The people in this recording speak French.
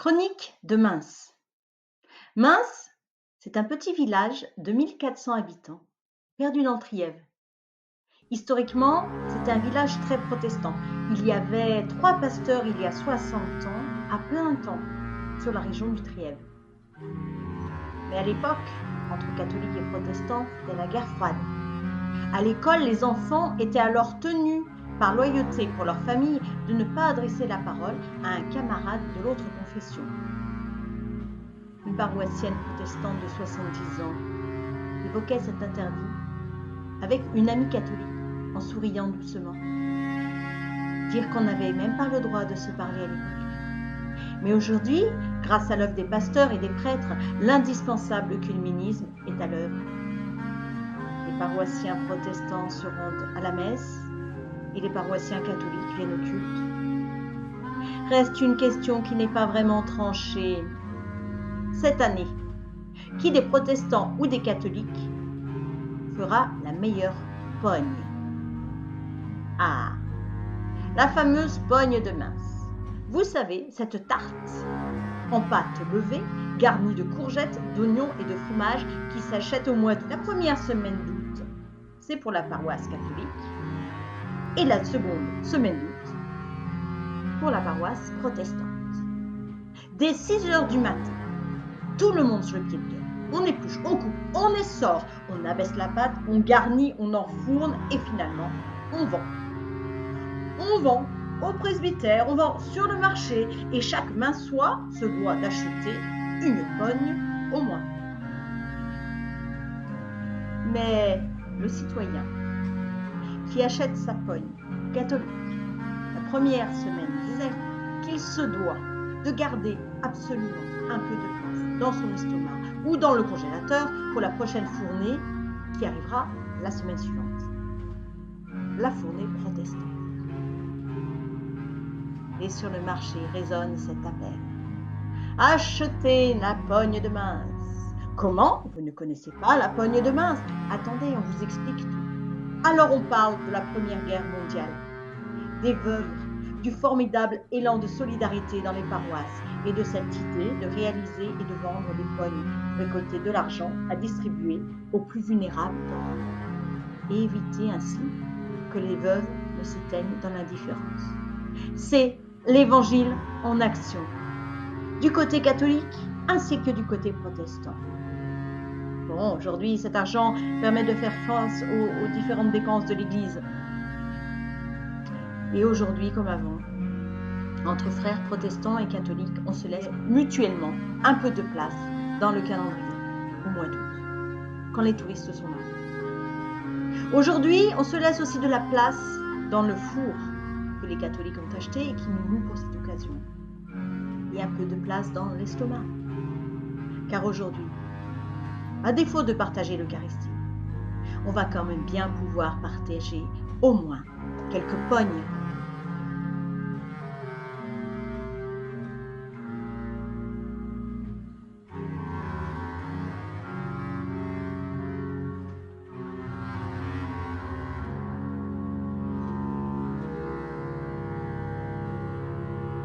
Chronique de Mins. Mins, c'est un petit village de 1400 habitants, perdu dans le Trièves. Historiquement, c'était un village très protestant. Il y avait 3 pasteurs il y a 60 ans, à plein temps, sur la région du Trièves. Mais à l'époque, entre catholiques et protestants, c'était la guerre froide. À l'école, les enfants étaient alors tenus, par loyauté pour leur famille, de ne pas adresser la parole à un camarade de l'autre confession. Une paroissienne protestante de 70 ans évoquait cet interdit avec une amie catholique en souriant doucement. Dire qu'on n'avait même pas le droit de se parler à l'époque. Mais aujourd'hui, grâce à l'œuvre des pasteurs et des prêtres, l'indispensable œcuménisme est à l'œuvre. Les paroissiens protestants se rendent à la messe et les paroissiens catholiques viennent au culte. Reste une question qui n'est pas vraiment tranchée. Cette année, qui des protestants ou des catholiques fera la meilleure pogne? Ah, la fameuse pogne de Mins. Vous savez, cette tarte en pâte levée, garnie de courgettes, d'oignons et de fromage qui s'achète au mois d'août. La première semaine d'août, c'est pour la paroisse catholique et la seconde semaine d'août pour la paroisse protestante. Dès 6h du matin, tout le monde sur le pied de guerre. On épluche, on coupe, on essore, on abaisse la pâte, on garnit, on enfourne et finalement, on vend. On vend au presbytère, on vend sur le marché et chaque Minçois se doit d'acheter une pogne au moins. Mais le citoyen qui achète sa pogne catholique la première semaine disait qu'il se doit de garder absolument un peu de place dans son estomac ou dans le congélateur pour la prochaine fournée qui arrivera la semaine suivante. La fournée protestante. Et sur le marché résonne cet appel. Achetez la pogne de Mins. Comment? Vous ne connaissez pas la pogne de Mins? Attendez, on vous explique tout. Alors on parle de la Première Guerre mondiale, des veuves, du formidable élan de solidarité dans les paroisses et de cette idée de réaliser et de vendre des pognes, récolter de l'argent à distribuer aux plus vulnérables et éviter ainsi que les veuves ne s'éteignent dans l'indifférence. C'est l'évangile en action, du côté catholique ainsi que du côté protestant. Bon, aujourd'hui, cet argent permet de faire face aux différentes dépenses de l'Église. Et aujourd'hui, comme avant, entre frères protestants et catholiques, on se laisse mutuellement un peu de place dans le calendrier au mois d'août, quand les touristes sont là. Aujourd'hui, on se laisse aussi de la place dans le four que les catholiques ont acheté et qui nous loue pour cette occasion. Et un peu de place dans l'estomac. Car aujourd'hui, à défaut de partager l'Eucharistie, on va quand même bien pouvoir partager au moins quelques pognes